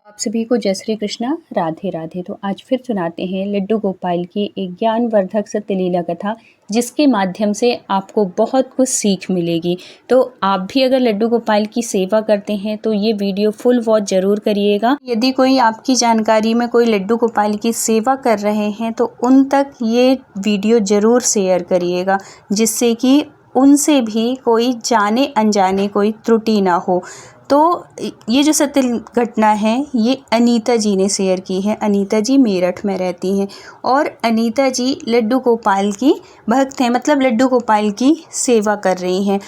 आप सभी को जय श्री कृष्णा, राधे राधे। तो आज फिर सुनाते हैं लड्डू गोपाल की एक ज्ञानवर्धक सत्य लीला कथा, जिसके माध्यम से आपको बहुत कुछ सीख मिलेगी। तो आप भी अगर लड्डू गोपाल की सेवा करते हैं तो ये वीडियो फुल वॉच जरूर करिएगा। यदि कोई आपकी जानकारी में कोई लड्डू गोपाल की सेवा कर रहे हैं तो उन तक ये वीडियो जरूर शेयर करिएगा, जिससे कि उनसे भी कोई जाने अनजाने कोई त्रुटि ना हो। तो ये जो सत्य घटना है ये अनीता जी ने शेयर की है। अनीता जी मेरठ में रहती हैं और अनीता जी लड्डू गोपाल की भक्त हैं, मतलब लड्डू गोपाल की सेवा कर रही हैं।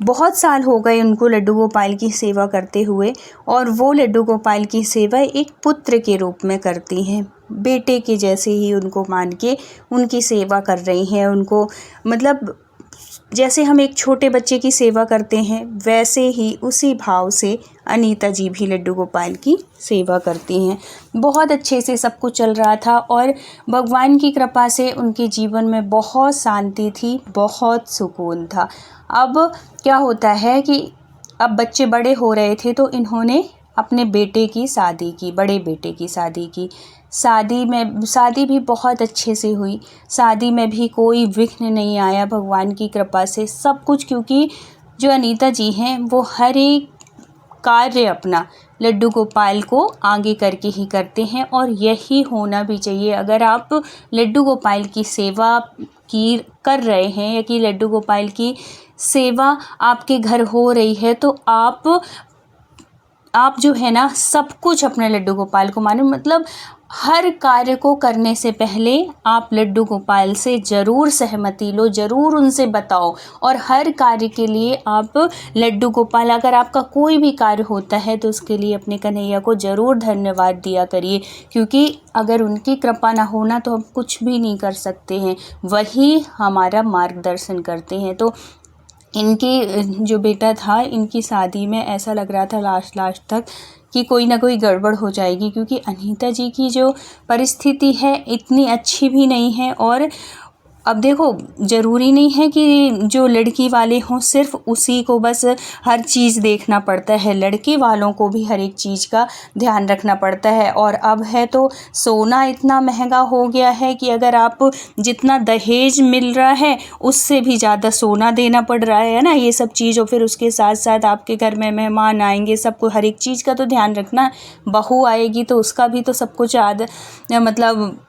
बहुत साल हो गए उनको लड्डू गोपाल की सेवा करते हुए, और वो लड्डू गोपाल की सेवा एक पुत्र के रूप में करती हैं। बेटे के जैसे ही उनको मान के उनकी सेवा कर रही हैं। उनको मतलब जैसे हम एक छोटे बच्चे की सेवा करते हैं, वैसे ही उसी भाव से अनीता जी भी लड्डू गोपाल की सेवा करती हैं। बहुत अच्छे से सब कुछ चल रहा था और भगवान की कृपा से उनके जीवन में बहुत शांति थी, बहुत सुकून था। अब क्या होता है कि अब बच्चे बड़े हो रहे थे तो इन्होंने अपने बेटे की शादी की, बड़े बेटे की शादी की। शादी भी बहुत अच्छे से हुई। शादी में भी कोई विघ्न नहीं आया भगवान की कृपा से, सब कुछ। क्योंकि जो अनीता जी हैं वो हर एक कार्य अपना लड्डू गोपाल को आगे करके ही करते हैं, और यही होना भी चाहिए। अगर आप लड्डू गोपाल की सेवा कर रहे हैं या कि लड्डू गोपाल की सेवा आपके घर हो रही है तो आप जो है ना सब कुछ अपने लड्डू गोपाल को मानो। मतलब हर कार्य को करने से पहले आप लड्डू गोपाल से ज़रूर सहमति लो, ज़रूर उनसे बताओ। और हर कार्य के लिए आप लड्डू गोपाल, अगर आपका कोई भी कार्य होता है तो उसके लिए अपने कन्हैया को ज़रूर धन्यवाद दिया करिए, क्योंकि अगर उनकी कृपा ना होना तो हम कुछ भी नहीं कर सकते हैं। वही हमारा मार्गदर्शन करते हैं। तो इनकी जो बेटा था, इनकी शादी में ऐसा लग रहा था लास्ट तक कि कोई ना कोई गड़बड़ हो जाएगी, क्योंकि अनीता जी की जो परिस्थिति है इतनी अच्छी भी नहीं है। और अब देखो, ज़रूरी नहीं है कि जो लड़की वाले हों सिर्फ उसी को बस हर चीज़ देखना पड़ता है, लड़के वालों को भी हर एक चीज़ का ध्यान रखना पड़ता है। और अब है तो सोना इतना महंगा हो गया है कि अगर आप जितना दहेज मिल रहा है उससे भी ज़्यादा सोना देना पड़ रहा है ना, ये सब चीज़। और फिर उसके साथ साथ आपके घर में मेहमान आएंगे, सबको हर एक चीज़ का तो ध्यान रखना। बहू आएगी तो उसका भी तो सब कुछ मतलब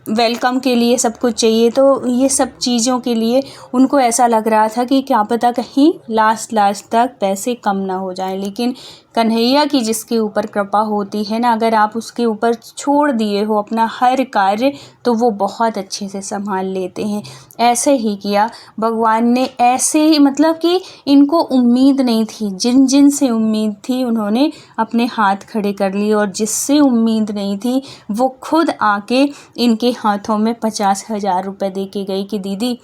वेलकम के लिए सब कुछ चाहिए। तो ये सब चीज़ों के लिए उनको ऐसा लग रहा था कि क्या पता कहीं लास्ट तक पैसे कम ना हो जाएं। लेकिन कन्हैया की जिसके ऊपर कृपा होती है ना, अगर आप उसके ऊपर छोड़ दिए हो अपना हर कार्य तो वो बहुत अच्छे से संभाल लेते हैं। ऐसे ही किया भगवान ने, ऐसे ही मतलब कि इनको उम्मीद नहीं थी, जिन से उम्मीद थी उन्होंने अपने हाथ खड़े कर लिए, और जिससे उम्मीद नहीं थी वो खुद आके इनके हाथों में 50,000 रुपये दे के गई कि दीदी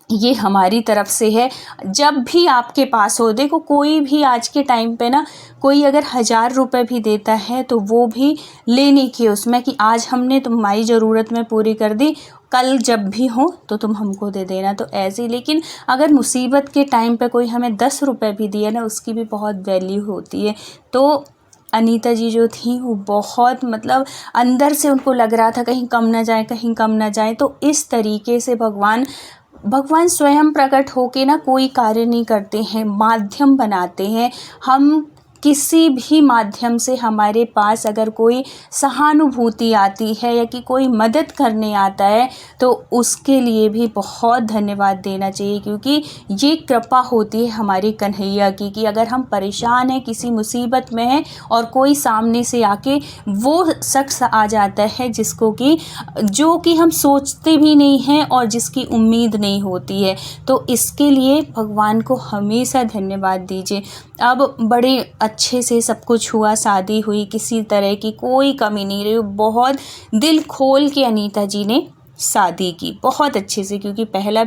ये हमारी तरफ से है, जब भी आपके पास हो। देखो, कोई भी आज के टाइम पे ना, कोई अगर 1,000 रुपये भी देता है तो वो भी लेने की उसमें कि आज हमने तुम्हारी ज़रूरत में पूरी कर दी, कल जब भी हो तो तुम हमको दे देना। तो ऐसे ही, लेकिन अगर मुसीबत के टाइम पे कोई हमें 10 रुपये भी दिए ना, उसकी भी बहुत वैल्यू होती है। तो अनीता जी जो थी वो बहुत, मतलब अंदर से उनको लग रहा था कहीं कम ना जाए, कहीं कम ना जाए। तो इस तरीके से भगवान स्वयं प्रकट होके ना कोई कार्य नहीं करते हैं, माध्यम बनाते हैं। हम किसी भी माध्यम से हमारे पास अगर कोई सहानुभूति आती है या कि कोई मदद करने आता है तो उसके लिए भी बहुत धन्यवाद देना चाहिए, क्योंकि ये कृपा होती है हमारी कन्हैया की कि अगर हम परेशान हैं, किसी मुसीबत में हैं और कोई सामने से आके वो शख्स आ जाता है जो कि हम सोचते भी नहीं हैं और जिसकी उम्मीद नहीं होती है, तो इसके लिए भगवान को हमेशा धन्यवाद दीजिए। अब बड़े अच्छे से सब कुछ हुआ, शादी हुई, किसी तरह की कोई कमी नहीं रही। बहुत दिल खोल के अनीता जी ने शादी की, बहुत अच्छे से, क्योंकि पहला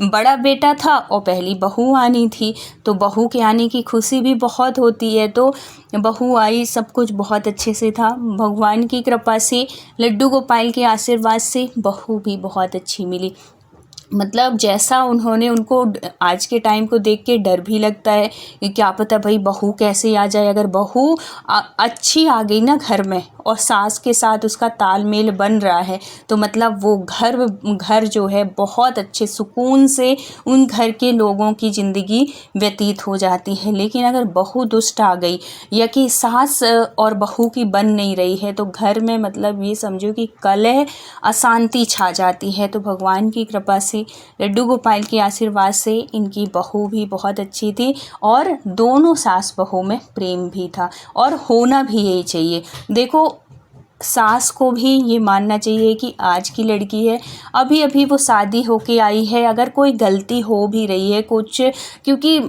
बड़ा बेटा था और पहली बहू आनी थी, तो बहू के आने की खुशी भी बहुत होती है। तो बहू आई, सब कुछ बहुत अच्छे से था। भगवान की कृपा से, लड्डू गोपाल के आशीर्वाद से बहू भी बहुत अच्छी मिली। मतलब जैसा उन्होंने उनको आज के टाइम को देख के डर भी लगता है कि क्या पता भाई बहू कैसे आ जाए। अगर बहू अच्छी आ गई ना घर में और सास के साथ उसका तालमेल बन रहा है तो मतलब वो घर जो है बहुत अच्छे सुकून से उन घर के लोगों की ज़िंदगी व्यतीत हो जाती है। लेकिन अगर बहू दुष्ट आ गई या कि सास और बहू की बन नहीं रही है तो घर में मतलब ये समझो कि कलह अशांति छा जाती है। तो भगवान की कृपा से, लड्डू गोपाल के आशीर्वाद से इनकी बहू भी बहुत अच्छी थी और दोनों सास बहू में प्रेम भी था और होना भी यही चाहिए। देखो सास को भी ये मानना चाहिए कि आज की लड़की है, अभी अभी वो शादी होके आई है, अगर कोई गलती हो भी रही है कुछ, क्योंकि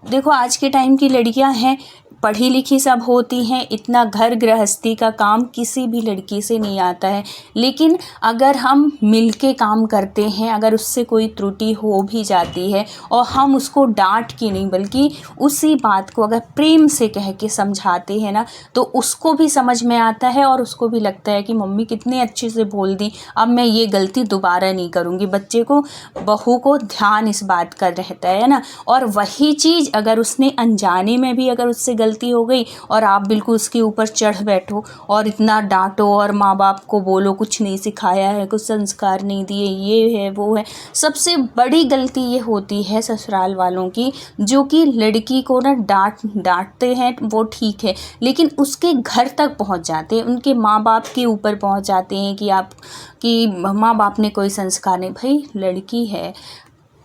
देखो आज के टाइम की लड़कियां हैं पढ़ी लिखी सब होती हैं, इतना घर गृहस्थी का काम किसी भी लड़की से नहीं आता है। लेकिन अगर हम मिल के काम करते हैं, अगर उससे कोई त्रुटि हो भी जाती है और हम उसको डांट के नहीं बल्कि उसी बात को अगर प्रेम से कह के समझाते हैं ना तो उसको भी समझ में आता है और उसको भी लगता है कि मम्मी कितने अच्छे से बोल दी, अब मैं ये गलती दोबारा नहीं करूँगी। बच्चे को, बहू को ध्यान इस बात का रहता है ना। और वही चीज़ अगर उसने अनजाने में भी अगर उससे गलती हो गई और आप बिल्कुल उसके ऊपर चढ़ बैठो और इतना डांटो और माँ बाप को बोलो कुछ नहीं सिखाया है, कुछ संस्कार नहीं दिए, ये है वो है। सबसे बड़ी गलती ये होती है ससुराल वालों की, जो कि लड़की को ना डांटते हैं वो ठीक है लेकिन उसके घर तक पहुंच जाते हैं, उनके माँ बाप के ऊपर पहुंच जाते हैं कि माँ बाप ने कोई संस्कार नहीं। भाई लड़की है,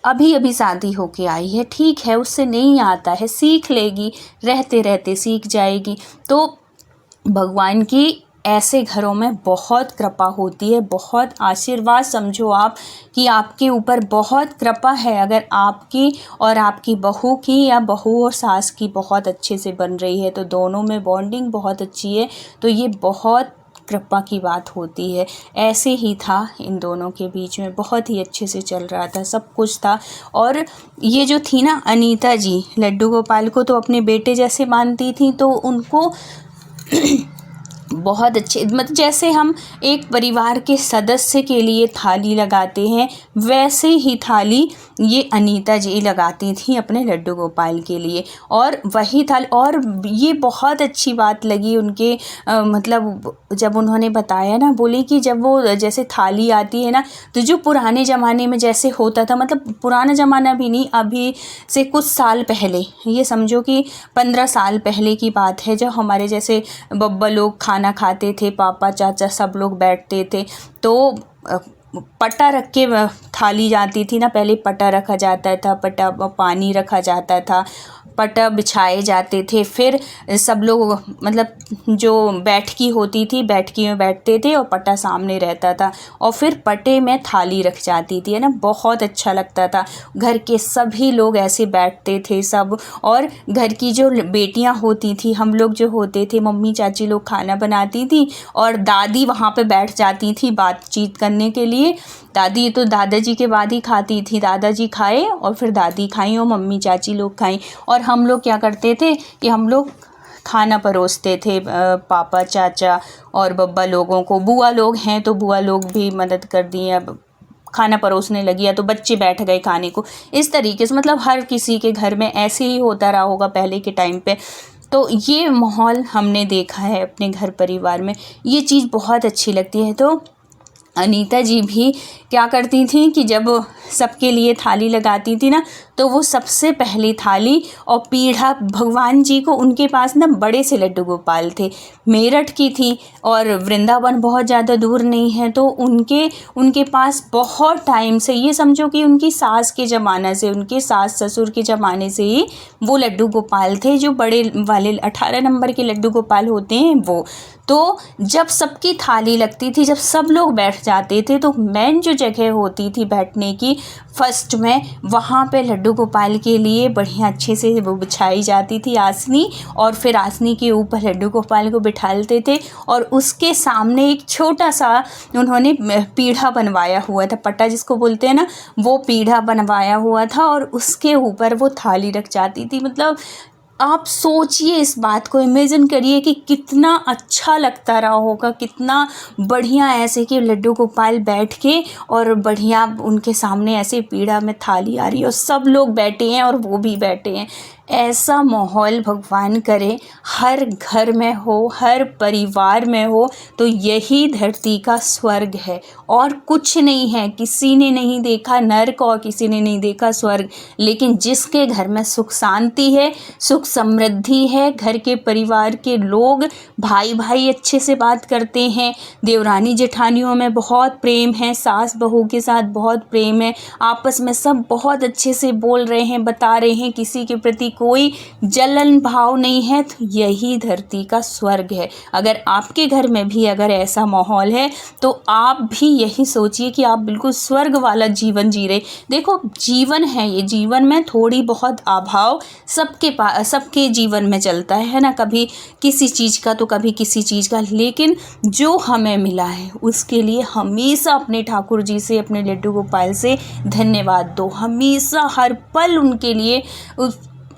अभी अभी शादी होके आई है, ठीक है उससे नहीं आता है, सीख लेगी, रहते रहते सीख जाएगी। तो भगवान की ऐसे घरों में बहुत कृपा होती है, बहुत आशीर्वाद समझो आप कि आपके ऊपर बहुत कृपा है। अगर आपकी और आपकी बहू की या बहू और सास की बहुत अच्छे से बन रही है तो दोनों में बॉन्डिंग बहुत अच्छी है, तो ये बहुत कृपा की बात होती है। ऐसे ही था इन दोनों के बीच में, बहुत ही अच्छे से चल रहा था, सब कुछ था। और ये जो थी ना अनीता जी, लड्डू गोपाल को तो अपने बेटे जैसे मानती थी, तो उनको बहुत अच्छे, मतलब जैसे हम एक परिवार के सदस्य के लिए थाली लगाते हैं वैसे ही थाली ये अनीता जी लगाती थी अपने लड्डू गोपाल के लिए। और वही थाली, और ये बहुत अच्छी बात लगी उनके मतलब जब उन्होंने बताया ना, बोले कि जब वो जैसे थाली आती है ना तो जो पुराने ज़माने में जैसे होता था, मतलब पुराना ज़माना भी नहीं, अभी से कुछ साल पहले, ये समझो कि 15 साल पहले की बात है, जब हमारे जैसे बब्बा लोग खाना खाते थे, पापा चाचा सब लोग बैठते थे तो पटा रख के थाली जाती थी ना, पहले पटा रखा जाता था, पटा पानी रखा जाता था, पटा बिछाए जाते थे, फिर सब लोग मतलब जो बैठकी होती थी बैठकी में बैठते थे और पटा सामने रहता था और फिर पटे में थाली रख जाती थी, है ना, बहुत अच्छा लगता था। घर के सभी लोग ऐसे बैठते थे सब, और घर की जो बेटियां होती थी, हम लोग जो होते थे, मम्मी चाची लोग खाना बनाती थी और दादी वहाँ पे बैठ जाती थी बातचीत करने के लिए। दादी तो दादाजी के बाद ही खाती थी, दादाजी खाए और फिर दादी खाई और मम्मी चाची लोग खाई, और हम लोग क्या करते थे कि हम लोग खाना परोसते थे, पापा चाचा और बब्बा लोगों को, बुआ लोग हैं तो बुआ लोग भी मदद कर दी, अब खाना परोसने लगी या तो बच्चे बैठ गए खाने को, इस तरीके से मतलब हर किसी के घर में ऐसे ही होता रहा होगा पहले के टाइम पे। तो ये माहौल हमने देखा है अपने घर परिवार में, ये चीज़ बहुत अच्छी लगती है। तो अनीता जी भी क्या करती थी कि जब सबके लिए थाली लगाती थी ना तो वो सबसे पहली थाली और पीढ़ा, भगवान जी को उनके पास ना बड़े से लड्डू गोपाल थे, मेरठ की थी और वृंदावन बहुत ज़्यादा दूर नहीं है, तो उनके पास बहुत टाइम से, ये समझो कि उनकी सास के ज़माना से, उनके सास ससुर के ज़माने से ही वो लड्डू गोपाल थे, जो बड़े वाले 18 नंबर के लड्डू गोपाल होते हैं वो। तो जब सबकी थाली लगती थी, जब सब लोग बैठ जाते थे, तो मेन जो जगह होती थी बैठने की फर्स्ट में, वहाँ पे लड्डू गोपाल के लिए बढ़िया अच्छे से वो बिछाई जाती थी आसनी, और फिर आसनी के ऊपर लड्डू गोपाल को बिठाते थे और उसके सामने एक छोटा सा उन्होंने पीढ़ा बनवाया हुआ था, पट्टा जिसको बोलते हैं ना, वो पीढ़ा बनवाया हुआ था और उसके ऊपर वो थाली रख जाती थी। मतलब आप सोचिए, इस बात को इमेजिन करिए कि कितना अच्छा लगता रहा होगा, कितना बढ़िया ऐसे कि लड्डू गोपाल बैठ के और बढ़िया उनके सामने ऐसे पीढ़ा में थाली आ रही है और सब लोग बैठे हैं और वो भी बैठे हैं। ऐसा माहौल भगवान करे हर घर में हो, हर परिवार में हो, तो यही धरती का स्वर्ग है और कुछ नहीं है। किसी ने नहीं देखा नर्क और किसी ने नहीं देखा स्वर्ग, लेकिन जिसके घर में सुख शांति है, सुख समृद्धि है, घर के परिवार के लोग भाई भाई अच्छे से बात करते हैं, देवरानी जेठानियों में बहुत प्रेम है, सास बहू के साथ बहुत प्रेम है, आपस में सब बहुत अच्छे से बोल रहे हैं, बता रहे हैं, किसी के प्रति कोई जलन भाव नहीं है, तो यही धरती का स्वर्ग है। अगर आपके घर में भी अगर ऐसा माहौल है तो आप भी यही सोचिए कि आप बिल्कुल स्वर्ग वाला जीवन जी रहे। देखो, जीवन है ये, जीवन में थोड़ी बहुत अभाव सबके जीवन में चलता है ना, कभी किसी चीज़ का तो कभी किसी चीज़ का, लेकिन जो हमें मिला है उसके लिए हमेशा अपने ठाकुर जी से, अपने लड्डू गोपाल से धन्यवाद दो। हमेशा हर पल उनके लिए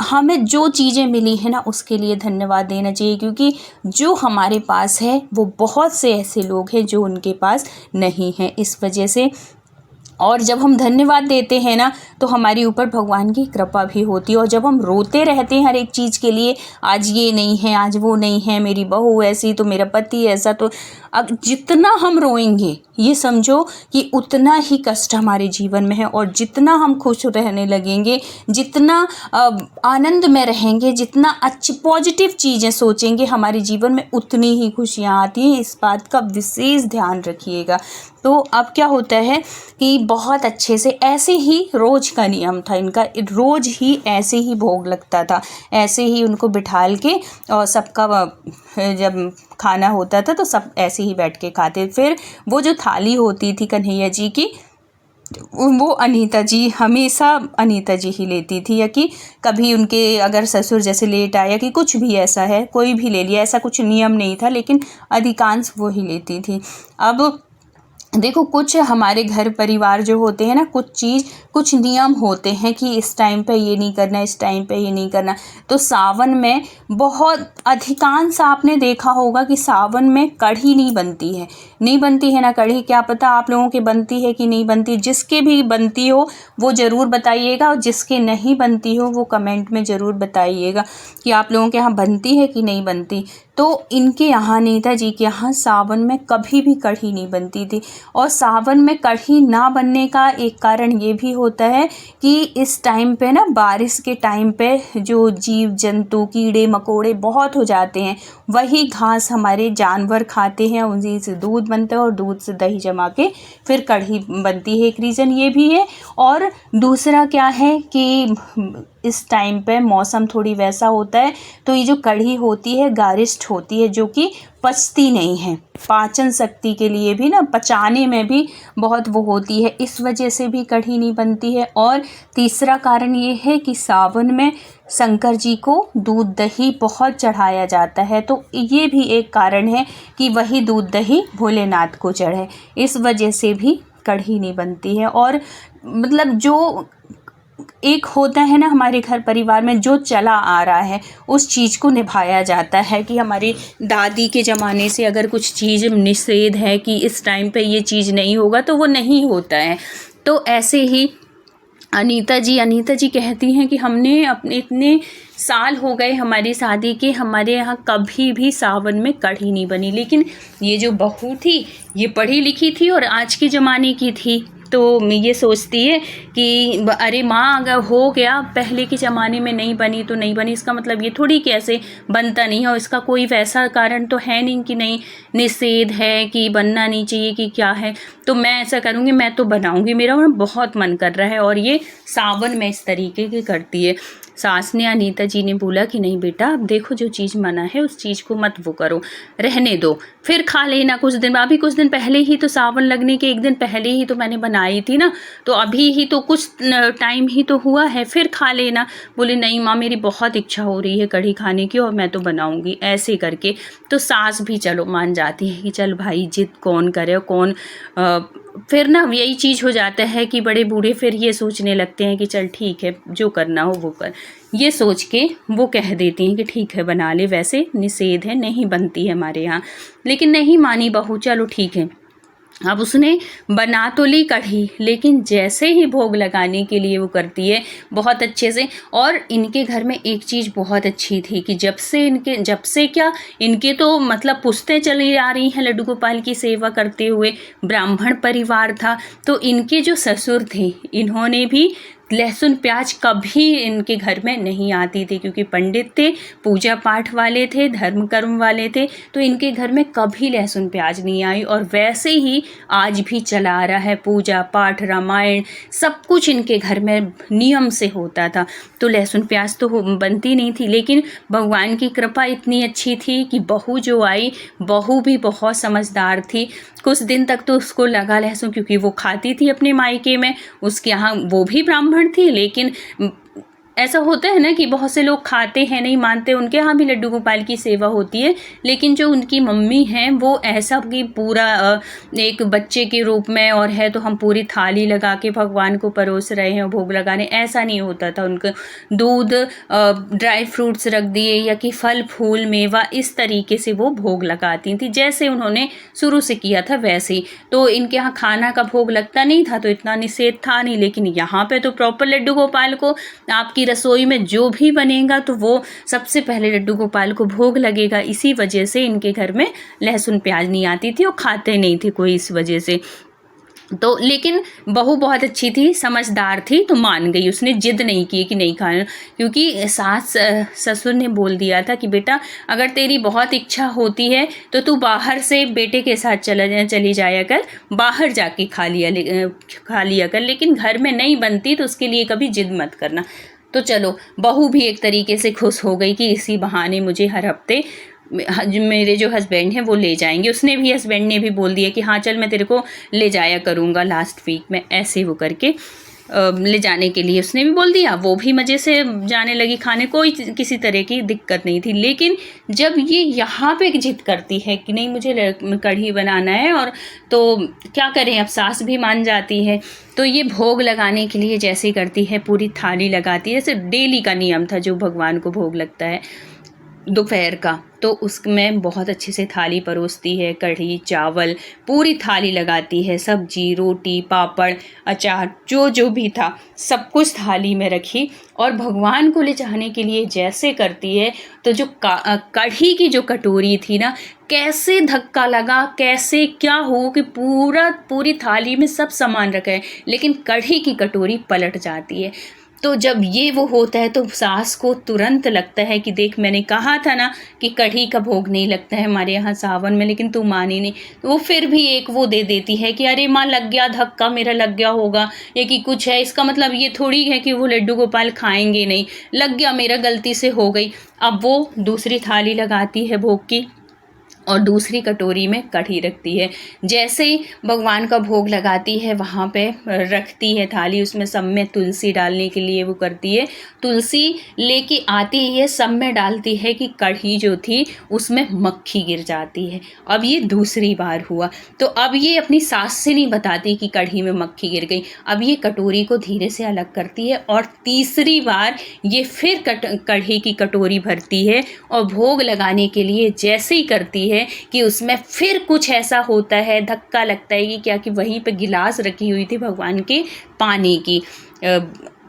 हमें जो चीज़ें मिली हैं ना उसके लिए धन्यवाद देना चाहिए, क्योंकि जो हमारे पास है वो बहुत से ऐसे लोग हैं जो उनके पास नहीं हैं। इस वजह से और जब हम धन्यवाद देते हैं ना तो हमारे ऊपर भगवान की कृपा भी होती है। और जब हम रोते रहते हैं हर एक चीज़ के लिए, आज ये नहीं है, आज वो नहीं है, मेरी बहू ऐसी तो मेरा पति ऐसा, तो अब जितना हम रोएंगे ये समझो कि उतना ही कष्ट हमारे जीवन में है। और जितना हम खुश रहने लगेंगे, जितना आनंद में रहेंगे, जितना अच्छी पॉजिटिव चीज़ें सोचेंगे, हमारे जीवन में उतनी ही खुशियाँ आती हैं। इस बात का विशेष ध्यान रखिएगा। तो अब क्या होता है कि बहुत अच्छे से ऐसे ही रोज़ का नियम था इनका, रोज़ ही ऐसे ही भोग लगता था, ऐसे ही उनको बिठाल के और सबका जब खाना होता था तो सब ऐसे ही बैठ के खाते। फिर वो जो थाली होती थी कन्हैया जी की, वो अनीता जी, हमेशा अनीता जी ही लेती थी, या कि कभी उनके अगर ससुर जैसे लेट आया कि कुछ भी ऐसा है, कोई भी ले लिया, ऐसा कुछ नियम नहीं था, लेकिन अधिकांश वो ही लेती थी। अब देखो, कुछ हमारे घर परिवार जो होते हैं ना, कुछ नियम होते हैं कि इस टाइम पे ये नहीं करना, इस टाइम पे ये नहीं करना। तो सावन में बहुत अधिकांश आपने देखा होगा कि सावन में कढ़ी नहीं बनती है ना कढ़ी। क्या पता आप लोगों के बनती है कि नहीं बनती। जिसके भी बनती हो वो ज़रूर बताइएगा, और जिसके नहीं बनती हो वो कमेंट में ज़रूर बताइएगा कि आप लोगों के यहाँ बनती है कि नहीं बनती। तो इनके यहाँ, अनीता जी के यहाँ सावन में कभी भी कढ़ी नहीं बनती थी। और सावन में कढ़ी ना बनने का एक कारण ये भी होता है कि इस टाइम पे ना, बारिश के टाइम पे जो जीव जंतु कीड़े मकोड़े बहुत हो जाते हैं, वही घास हमारे जानवर खाते हैं, उन्हीं से दूध बनता है और दूध से दही जमा के फिर कढ़ी बनती है। एक रीज़न ये भी है। और दूसरा क्या है कि इस टाइम पे मौसम थोड़ी वैसा होता है, तो ये जो कढ़ी होती है गारिष्ठ होती है, जो कि पचती नहीं है। पाचन शक्ति के लिए भी ना, पचाने में भी बहुत वो होती है, इस वजह से भी कढ़ी नहीं बनती है। और तीसरा कारण ये है कि सावन में शंकर जी को दूध दही बहुत चढ़ाया जाता है, तो ये भी एक कारण है कि वही दूध दही भोलेनाथ को चढ़े, इस वजह से भी कढ़ी नहीं बनती है। और मतलब जो एक होता है ना हमारे घर परिवार में, जो चला आ रहा है उस चीज़ को निभाया जाता है, कि हमारी दादी के ज़माने से अगर कुछ चीज़ निषेध है कि इस टाइम पे ये चीज़ नहीं होगा तो वो नहीं होता है। तो ऐसे ही अनीता जी कहती हैं कि हमने अपने इतने साल हो गए हमारी शादी के, हमारे यहाँ कभी भी सावन में कढ़ी नहीं बनी। लेकिन ये जो बहू थी ये पढ़ी लिखी थी और आज के ज़माने की थी, तो ये सोचती है कि अरे माँ, अगर हो गया, पहले के ज़माने में नहीं बनी तो नहीं बनी, इसका मतलब ये थोड़ी कि ऐसे बनता नहीं है। और इसका कोई वैसा कारण तो है नहीं कि नहीं निषेध है कि बनना नहीं चाहिए कि क्या है। तो मैं ऐसा करूँगी, मैं तो बनाऊँगी, मेरा बहुत मन कर रहा है। और ये सावन में इस तरीके की करती है। सास ने, अनीता जी ने बोला कि नहीं बेटा, अब देखो जो चीज़ मना है उस चीज़ को मत वो करो, रहने दो, फिर खा लेना कुछ दिन। अभी कुछ दिन पहले ही तो, सावन लगने के एक दिन पहले ही तो मैंने बनाई थी ना, तो अभी ही तो कुछ टाइम ही तो हुआ है, फिर खा लेना। बोले नहीं माँ, मेरी बहुत इच्छा हो रही है कढ़ी खाने की और मैं तो बनाऊँगी, ऐसे करके। तो सास भी चलो मान जाती है कि चल भाई, जिद कौन करे, कौन फिर ना यही चीज़ हो जाता है कि बड़े बूढ़े फिर ये सोचने लगते हैं कि चल ठीक है, जो करना हो वो कर। ये सोच के वो कह देती हैं कि ठीक है बना ले, वैसे निषेध है, नहीं बनती है हमारे यहाँ। लेकिन नहीं मानी बहू, चलो ठीक है। अब उसने बना तो ली कढ़ी, लेकिन जैसे ही भोग लगाने के लिए वो करती है बहुत अच्छे से। और इनके घर में एक चीज़ बहुत अच्छी थी कि जब से क्या, इनके तो मतलब पुश्तें चली आ रही हैं लड्डू गोपाल की सेवा करते हुए, ब्राह्मण परिवार था। तो इनके जो ससुर थे, इन्होंने भी लहसुन प्याज कभी इनके घर में नहीं आती थी, क्योंकि पंडित थे, पूजा पाठ वाले थे, धर्म कर्म वाले थे, तो इनके घर में कभी लहसुन प्याज नहीं आई। और वैसे ही आज भी चला आ रहा है, पूजा पाठ, रामायण, सब कुछ इनके घर में नियम से होता था। तो लहसुन प्याज तो बनती नहीं थी, लेकिन भगवान की कृपा इतनी अच्छी थी कि बहू जो आई, बहू भी बहुत समझदार थी। कुछ दिन तक तो उसको लगा लहसुन, क्योंकि वो खाती थी अपने मायके में, उसके यहाँ वो भी ब्राह्मण थी, लेकिन ऐसा होता है ना कि बहुत से लोग खाते हैं, नहीं मानते, उनके यहाँ भी लड्डू गोपाल की सेवा होती है। लेकिन जो उनकी मम्मी हैं वो ऐसा कि पूरा एक बच्चे के रूप में और है तो हम पूरी थाली लगा के भगवान को परोस रहे हैं भोग लगाने, ऐसा नहीं होता था। उनका दूध, ड्राई फ्रूट्स रख दिए या कि फल फूल मेवा, इस तरीके से वो भोग लगाती थी, जैसे उन्होंने शुरू से किया था वैसे ही। तो इनके यहाँ खाना का भोग लगता नहीं था, तो इतना निषेध था नहीं। लेकिन यहाँ पे तो प्रॉपर लड्डू गोपाल को, आपकी रसोई में जो भी बनेगा तो वो सबसे पहले लड्डू गोपाल को भोग लगेगा। इसी वजह से इनके घर में लहसुन प्याज नहीं आती थी और खाते नहीं थे कोई, इस वजह से। तो लेकिन बहू बहुत अच्छी थी, समझदार थी, तो मान गई, उसने जिद नहीं की कि नहीं खाना। क्योंकि सास ससुर ने बोल दिया था कि बेटा अगर तेरी बहुत इच्छा होती है तो तू बाहर से बेटे के साथ चली जाया कर, बाहर जाके खा लिया कर, लेकिन घर में नहीं बनती तो उसके लिए कभी जिद मत करना। तो चलो, बहू भी एक तरीके से खुश हो गई कि इसी बहाने मुझे हर हफ्ते मेरे जो हस्बैंड हैं वो ले जाएंगे। हस्बैंड ने भी बोल दिया कि हाँ चल मैं तेरे को ले जाया करूँगा लास्ट वीक में, ऐसे वो करके ले जाने के लिए उसने भी बोल दिया। वो भी मज़े से जाने लगी खाने, कोई किसी तरह की दिक्कत नहीं थी। लेकिन जब ये यहाँ पे जिद करती है कि नहीं मुझे कढ़ी बनाना है, और तो क्या करें, अब सास भी मान जाती है। तो ये भोग लगाने के लिए जैसे करती है, पूरी थाली लगाती है, जैसे डेली का नियम था जो भगवान को भोग लगता है दोपहर का, तो उसमें बहुत अच्छे से थाली परोसती है, कढ़ी चावल पूरी थाली लगाती है, सब्जी रोटी पापड़ अचार जो भी था सब कुछ थाली में रखी। और भगवान को ले जाने के लिए जैसे करती है, तो जो कढ़ी की जो कटोरी थी ना, कैसे धक्का लगा, कैसे क्या हो कि पूरी थाली में सब सामान रखा है, लेकिन कढ़ी की कटोरी पलट जाती है। तो जब ये वो होता है तो सास को तुरंत लगता है कि देख मैंने कहा था ना कि कढ़ी का भोग नहीं लगता है हमारे यहाँ सावन में, लेकिन तू मानी नहीं। तो वो फिर भी एक वो दे देती है कि अरे माँ लग गया धक्का, मेरा लग गया होगा, ये कि कुछ है, इसका मतलब ये थोड़ी है कि वो लड्डू गोपाल खाएंगे नहीं, लग गया मेरा, गलती से हो गई। अब वो दूसरी थाली लगाती है भोग की और दूसरी कटोरी में कढ़ी रखती है। जैसे ही भगवान का भोग लगाती है वहाँ पे रखती है थाली, उसमें सब में तुलसी डालने के लिए वो करती है, तुलसी लेके आती है, सब में डालती है कि कढ़ी जो थी उसमें मक्खी गिर जाती है। अब ये दूसरी बार हुआ, तो अब ये अपनी सास से नहीं बताती कि कढ़ी में मक्खी गिर गई। अब ये कटोरी को धीरे से अलग करती है और तीसरी बार ये फिर कढ़ी की कटोरी भरती है और भोग लगाने के लिए जैसे ही करती है कि उसमें फिर कुछ ऐसा होता है, धक्का लगता है कि क्या, कि वहीं पे गिलास रखी हुई थी भगवान के पानी की,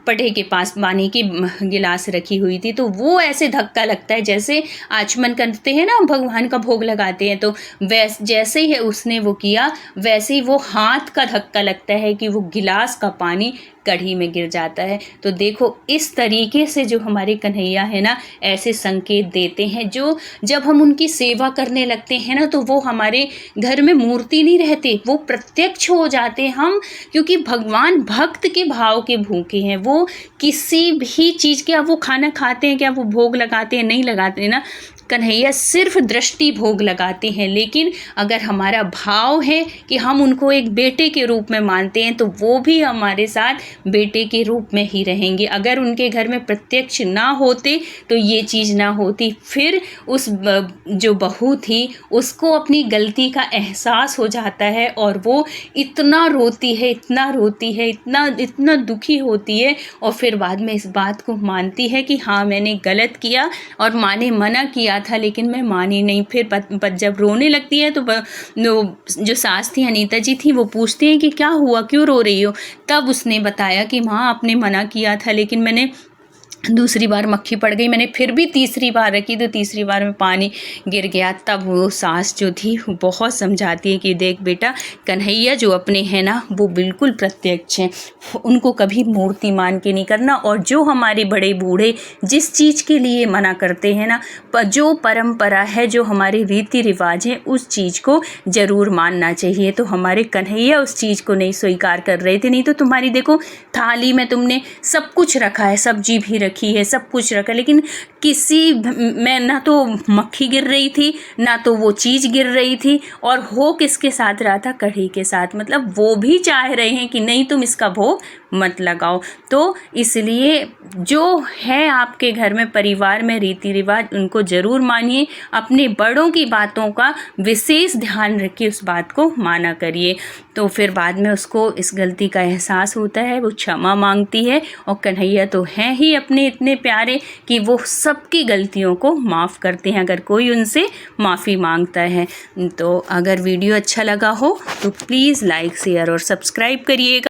पटे के पास पानी की गिलास रखी हुई थी, तो वो ऐसे धक्का लगता है जैसे आचमन करते हैं ना भगवान का भोग लगाते हैं, तो जैसे ही उसने वो किया वैसे ही वो हाथ का धक्का लगता है कि वो गिलास का पानी कढ़ी में गिर जाता है। तो देखो इस तरीके से जो हमारे कन्हैया है ना, ऐसे संकेत देते हैं, जो जब हम उनकी सेवा करने लगते हैं ना तो वो हमारे घर में मूर्ति नहीं रहते, वो प्रत्यक्ष हो जाते हैं हम, क्योंकि भगवान भक्त के भाव के भूखे हैं। वो किसी भी चीज़ के, अब वो खाना खाते हैं क्या, वो भोग लगाते हैं नहीं लगाते ना, कन्हैया सिर्फ दृष्टि भोग लगाते हैं, लेकिन अगर हमारा भाव है कि हम उनको एक बेटे के रूप में मानते हैं तो वो भी हमारे साथ बेटे के रूप में ही रहेंगे। अगर उनके घर में प्रत्यक्ष ना होते तो ये चीज़ ना होती। फिर उस जो बहू थी उसको अपनी गलती का एहसास हो जाता है और वो इतना रोती है, इतना रोती है, इतना दुखी होती है और फिर बाद में इस बात को मानती है कि हाँ मैंने गलत किया और माँ ने मना किया था लेकिन मैं मानी नहीं। फिर जब रोने लगती है तो जो सास थी अनीता जी थी वो पूछती हैं कि क्या हुआ, क्यों रो रही हो। तब उसने बताया कि माँ आपने मना किया था लेकिन मैंने दूसरी बार मक्खी पड़ गई, मैंने फिर भी तीसरी बार रखी तो तीसरी बार में पानी गिर गया। तब वो सास जो थी वो बहुत समझाती है कि देख बेटा, कन्हैया जो अपने हैं ना वो बिल्कुल प्रत्यक्ष हैं, उनको कभी मूर्ति मान के नहीं करना। और जो हमारे बड़े बूढ़े जिस चीज़ के लिए मना करते हैं ना, जो परंपरा है, जो हमारे रीति रिवाज है, उस चीज़ को ज़रूर मानना चाहिए। तो हमारे कन्हैया उस चीज़ को नहीं स्वीकार कर रहे थे। नहीं तो तुम्हारी देखो थाली में तुमने सब कुछ रखा है, सब्जी भी रखी है, सब कुछ रखा, लेकिन किसी में ना तो मक्खी गिर रही थी ना तो वो चीज़ गिर रही थी। और हो किसके साथ रहा था? कढ़ी के साथ। मतलब वो भी चाह रहे हैं कि नहीं तुम इसका भोग मत लगाओ। तो इसलिए जो है आपके घर में परिवार में रीति रिवाज उनको ज़रूर मानिए, अपने बड़ों की बातों का विशेष ध्यान रखिए, उस बात को माना करिए। तो फिर बाद में उसको इस गलती का एहसास होता है, वो क्षमा मांगती है। और कन्हैया तो हैं ही अपने इतने प्यारे कि वो सबकी गलतियों को माफ़ करते हैं अगर कोई उनसे माफ़ी मांगता है। तो अगर वीडियो अच्छा लगा हो तो प्लीज़ लाइक शेयर और सब्सक्राइब करिएगा।